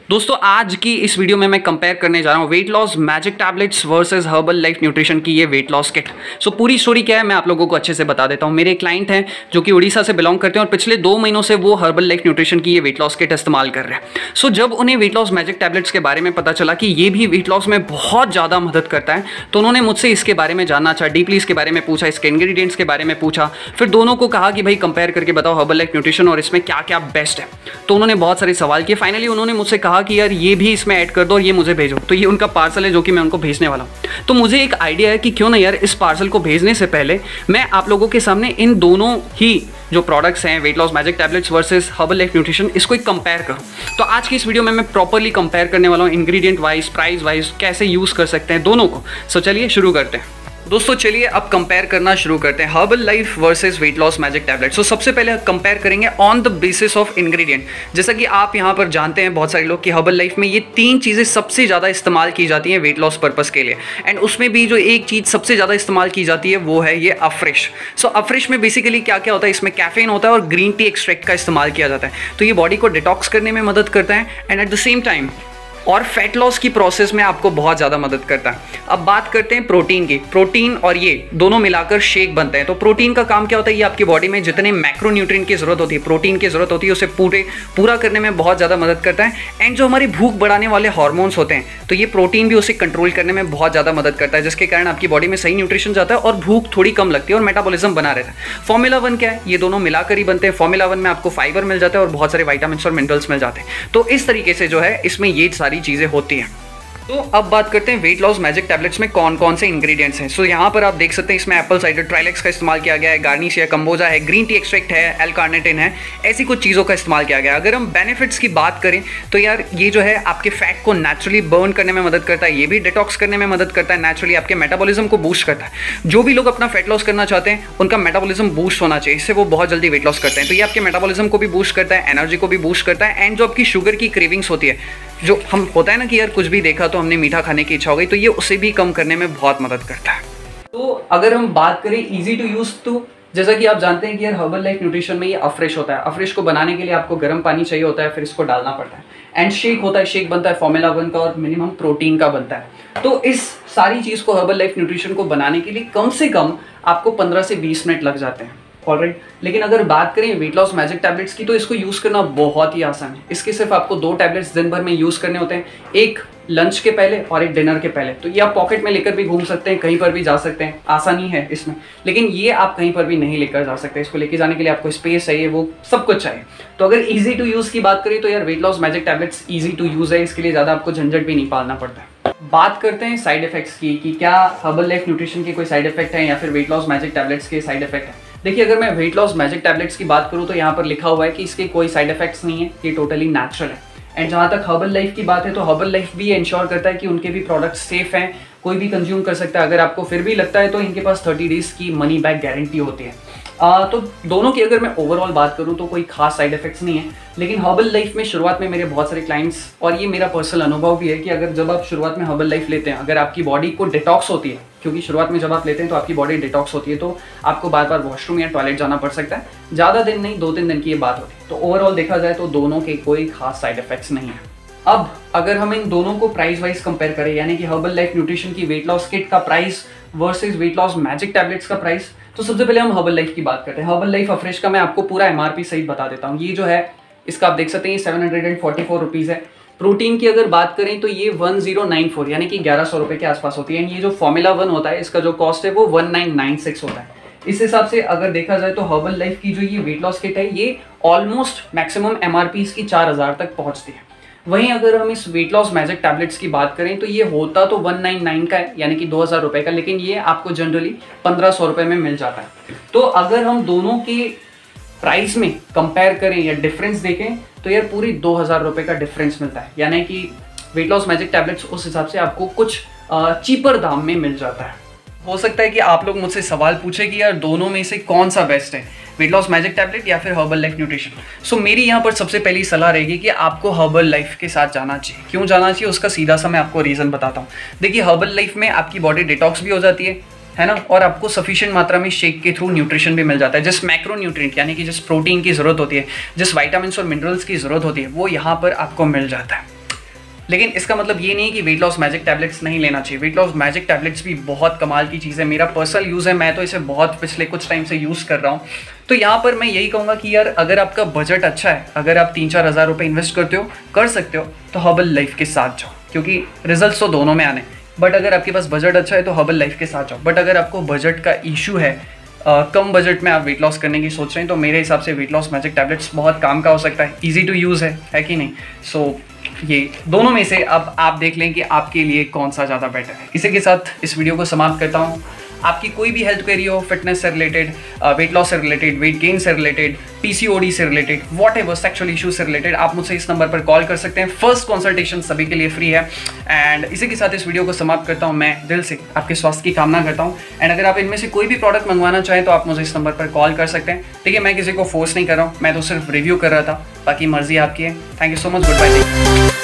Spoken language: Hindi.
दोस्तों आज की इस वीडियो में मैं कंपेयर करने जा रहा हूँ wait loss magic tablets versus herbal life nutrition की ये वेट लॉस किट। सो पूरी स्टोरी क्या है मैं आप लोगों को अच्छे से बता देता हूँ। मेरे क्लाइंट हैं जो कि उड़ीसा से बिलोंग करते हैं और पिछले 2 महीनों से वो हर्बल लाइफ न्यूट्रिशन की ये वेट लॉस किट इस्तेमाल कर रहे हैं। सो जब उन्हें वेट लॉस मैजिक टैबलेट्स के बारे में पता चला कि ये भी वेट लॉस में बहुत ज़्यादा मदद करता है तो उन्होंने मुझसे इसके बारे में जानना चाहा, डीपली इसके बारे में पूछा, इसके इंग्रेडिएंट्स के बारे में पूछा। फिर दोनों को कहा कि भाई कंपेयर करके बताओ हर्बल लाइफ न्यूट्रिशन और इसमें क्या क्या बेस्ट है। तो उन्होंने बहुत सारे सवाल किए। फाइनली उन्होंने मुझसे कहा कि यार ये भी इसमें ऐड कर दो और ये मुझे भेजो। तो ये उनका पार्सल है जो कि मैं उनको भेजने वाला हूँ। तो मुझे एक आइडिया है कि क्यों ना यार इस पार्सल को भेजने से पहले मैं आप लोगों के सामने इन दोनों ही जो प्रोडक्ट्स हैं wait loss magic tablets versus herbal life nutrition इसको एक कंपेयर करूँ। तो आज की इस वीडियो में मैं प्रॉपरली कंपेयर करने वाला हूँ इंग्रेडिएंट वाइज, प्राइस वाइज, कैसे यूज़ कर सकते हैं दोनों को। सो चलिए शुरू करते हैं। दोस्तों चलिए अब कंपेयर करना शुरू करते हैं Herbalife versus weight loss magic tablet. So सबसे पहले कंपेयर करेंगे on the basis of ingredient. जैसा कि आप यहाँ पर जानते हैं बहुत सारे लोग कि हर्बल लाइफ में ये 3 चीज़ें सबसे ज़्यादा इस्तेमाल की जाती हैं वेट लॉस पर्पस के लिए। एंड उसमें भी जो एक चीज़ सबसे ज़्यादा इस्तेमाल की जाती है वो है ये अफ्रेश। सो अफ्रेश में बेसिकली क्या क्या होता है, इसमें कैफीन होता है और ग्रीन टी एक्सट्रैक्ट का इस्तेमाल किया जाता है। तो ये बॉडी को डिटॉक्स करने में मदद करता है and at the same time और फैट लॉस की प्रोसेस में आपको बहुत ज़्यादा मदद करता है। अब बात करते हैं प्रोटीन की। प्रोटीन और ये दोनों मिलाकर शेक बनते हैं। तो प्रोटीन का काम क्या होता है, ये आपकी बॉडी में जितने मैक्रोन्यूट्रिएंट की ज़रूरत होती है, प्रोटीन की ज़रूरत होती है, उसे पूरा करने में बहुत ज़्यादा मदद करता है। एंड जो हमारी भूख बढ़ाने वाले हार्मोन्स होते हैं तो ये प्रोटीन भी उसे कंट्रोल करने में बहुत ज़्यादा मदद करता है, जिसके कारण आपकी बॉडी में सही न्यूट्रिशन जाता है और भूख थोड़ी कम लगती है और मेटाबॉलिज्म बना रहता है। फॉर्मूला 1 क्या है, ये दोनों मिलाकर ही बनते हैं। फॉर्मूला 1 में आपको फाइबर मिल जाता है और बहुत सारे विटामिन और मिनरल्स मिल जाते हैं। तो इस तरीके से जो है इसमें ये सारी चीज़ें होती हैं। तो अब बात करते हैं वेट लॉस मैजिक टैबलेट्स में कौन कौन से इंग्रेडिएंट्स हैं। सो यहाँ पर आप देख सकते हैं इसमें एप्पल साइडर ट्राइलेक्स का इस्तेमाल किया गया है, गार्निश है, कंबोजा है, ग्रीन टी एक्सट्रैक्ट है, एल-कार्निटिन है, ऐसी कुछ चीज़ों का इस्तेमाल किया गया है। अगर हम बेनिफिट्स की बात करें तो यार ये जो है आपके फैट को नेचुरली बर्न करने में मदद करता है, ये भी डिटॉक्स करने में मदद करता है, नेचुरली आपके मेटाबॉलिज्म को बूस्ट करता है। जो भी लोग अपना फैट लॉस करना चाहते हैं उनका मेटाबॉलिज्म बूस्ट होना चाहिए, इससे वो बहुत जल्दी वेट लॉस करते हैं। तो ये आपके मेटाबॉलिज्म को भी बूस्ट करता है, एनर्जी को भी बूस्ट करता है। एंड जो आपकी शुगर की क्रेविंग्स होती है, जो हम होता है ना कि यार कुछ भी देखा तो हमने मीठा खाने की इच्छा हो गई, तो ये उसे भी कम करने में बहुत मदद करता है। तो अगर हम बात करें इजी टू यूज, तो जैसा कि आप जानते हैं कि यार हर्बल लाइफ न्यूट्रिशन में ये अफ्रेश होता है। अफ्रेश को बनाने के लिए आपको गर्म पानी चाहिए होता है, फिर इसको डालना पड़ता है। एंड शेक होता है, शेक बनता है फॉर्मूला 1 का और मिनिमम प्रोटीन का बनता है। तो इस सारी चीज़ को हर्बल लाइफ न्यूट्रिशन को बनाने के लिए कम से कम आपको 15 से 20 मिनट लग जाते हैं ऑलराइट। लेकिन अगर बात करें वेट लॉस मैजिक टैबलेट्स की तो इसको यूज़ करना बहुत ही आसान है। इसके सिर्फ आपको 2 टैबलेट्स दिन भर में यूज़ करने होते हैं, एक लंच के पहले और एक डिनर के पहले। तो ये आप पॉकेट में लेकर भी घूम सकते हैं, कहीं पर भी जा सकते हैं, आसानी है इसमें। लेकिन ये आप कहीं पर भी नहीं लेकर जा सकते, इसको लेके जाने के लिए आपको स्पेस चाहिए, वो सब कुछ चाहिए। तो अगर ईजी टू यूज़ की बात करें तो यार weight loss magic tablets easy to use है, इसके लिए ज़्यादा आपको झंझट भी नहीं पालना पड़ता है। बात करते हैं साइड इफेक्ट्स की कि क्या हर्बल लाइफ न्यूट्रिशन के कोई साइड इफेक्ट है या फिर वेट लॉस मैजिक टैबलेट्स के साइड इफेक्ट है। देखिए अगर मैं वेट लॉस मैजिक टैबलेट्स की बात करूँ तो यहाँ पर लिखा हुआ है कि इसके कोई साइड इफेक्ट्स नहीं है, ये टोटली नेचुरल है। एंड जहाँ तक हर्बल लाइफ की बात है तो हर्बल लाइफ भी इंश्योर करता है कि उनके भी प्रोडक्ट्स सेफ हैं, कोई भी कंज्यूम कर सकता है। अगर आपको फिर भी लगता है तो इनके पास 30 डेज की मनी बैक गारंटी होती है। तो दोनों की अगर मैं ओवरऑल बात करूं तो कोई खास साइड इफेक्ट्स नहीं है। लेकिन हर्बल लाइफ में शुरुआत में मेरे बहुत सारे क्लाइंट्स, और ये मेरा पर्सनल अनुभव भी है कि अगर जब आप शुरुआत में हर्बल लाइफ लेते हैं, अगर आपकी बॉडी को डिटॉक्स होती है, क्योंकि शुरुआत में जब आप लेते हैं तो आपकी बॉडी डिटॉक्स होती है, तो आपको बार बार वॉशरूम या टॉयलेट जाना पड़ सकता है। ज़्यादा दिन नहीं, 2-3 दिन की ये बात होती है। तो ओवरऑल देखा जाए तो दोनों के कोई खास साइड इफेक्ट्स नहीं है। अब अगर हम इन दोनों को प्राइस वाइज कंपेयर करें, यानी कि हर्बल लाइफ न्यूट्रिशन की वेट लॉस किट का price versus weight loss magic tablets का प्राइस, तो सबसे पहले हम हर्बल लाइफ की बात करते हैं। हर्बल लाइफ अफ्रेश का मैं आपको पूरा MRP सहित बता देता हूँ। ये जो है इसका आप देख सकते हैं 744 रुपीज़ है। प्रोटीन की अगर बात करें तो ये 1094 यानी कि 1100 रुपये के आसपास होती है। ये जो फॉर्मूला 1 होता है इसका जो कॉस्ट है वो 1996 होता है। इस हिसाब से अगर देखा जाए तो हर्बल लाइफ की जो ये वेट लॉस किट है ये ऑलमोस्ट मैक्सिमम MRP इसकी 4000 तक पहुँचती है। वहीं अगर हम इस वेट लॉस मैजिक टैबलेट्स की बात करें तो ये होता तो 199 का है, यानी कि 2000 रुपये का, लेकिन ये आपको जनरली 1500 रुपये में मिल जाता है। तो अगर हम दोनों के प्राइस में कंपेयर करें या डिफरेंस देखें तो यार पूरी 2000 रुपये का डिफरेंस मिलता है, यानी कि वेट लॉस मैजिक टैबलेट्स उस हिसाब से आपको कुछ चीपर दाम में मिल जाता है। हो सकता है कि आप लोग मुझसे सवाल पूछे कि यार दोनों में से कौन सा बेस्ट है, वेट लॉस मैजिक टैबलेट या फिर हर्बल लाइफ न्यूट्रिशन। सो मेरी यहाँ पर सबसे पहली सलाह रहेगी कि आपको हर्बल लाइफ के साथ जाना चाहिए। क्यों जाना चाहिए उसका सीधा सा मैं आपको रीज़न बताता हूँ। देखिए हर्बल लाइफ में आपकी बॉडी डिटॉक्स भी हो जाती है ना, और आपको सफिशिएंट मात्रा में शेक के थ्रू न्यूट्रिशन भी मिल जाता है। जिस मैक्रो न्यूट्रिएंट यानी कि जिस प्रोटीन की ज़रूरत होती है, जिस विटामिन और मिनरल्स की ज़रूरत होती है, वो यहाँ पर आपको मिल जाता है। लेकिन इसका मतलब ये नहीं कि वेट लॉस मैजिक टैबलेट्स नहीं लेना चाहिए। वेट लॉस मैजिक टैबलेट्स भी बहुत कमाल की चीज़ है, मेरा पर्सनल यूज़ है, मैं तो इसे बहुत पिछले कुछ टाइम से यूज़ कर रहा हूँ। तो यहाँ पर मैं यही कहूँगा कि यार अगर आपका बजट अच्छा है, अगर आप 3-4 हज़ार रुपये इन्वेस्ट करते हो, कर सकते हो, तो हर्बल लाइफ के साथ जाओ, क्योंकि रिजल्ट तो दोनों में आने। बट अगर आपके पास बजट अच्छा है तो हर्बल लाइफ के साथ जाओ। बट अगर आपको बजट का इशू है, कम बजट में आप वेट लॉस करने की सोच रहे हैं, तो मेरे हिसाब से वेट लॉस मैजिक टैबलेट्स बहुत काम का हो सकता है। ईजी टू यूज़ है कि नहीं? सो ये दोनों में से अब आप देख लें कि आपके लिए कौन सा ज़्यादा बेटर है। इसी के साथ इस वीडियो को समाप्त करता हूँ। आपकी कोई भी हेल्थ क्वेरी हो, फिटनेस से रिलेटेड, वेट लॉस से रिलेटेड, वेट गेन से रिलेटेड, पीसीओडी से related, what ever sexual issue से रिलेटेड, आप मुझसे इस नंबर पर कॉल कर सकते हैं। फर्स्ट कंसल्टेशन सभी के लिए फ्री है। एंड इसी के साथ इस वीडियो को समाप्त करता हूँ। मैं दिल से आपके स्वास्थ्य की कामना करता हूँ। एंड अगर आप इनमें से कोई भी प्रोडक्ट मंगवाना चाहें तो आप मुझे इस नंबर पर कॉल कर सकते हैं। ठीक है, मैं किसी को फोर्स नहीं कर रहा हूँ, मैं तो सिर्फ रिव्यू कर रहा था, बाकी मर्जी आपकी है। Thank you so much, good bye.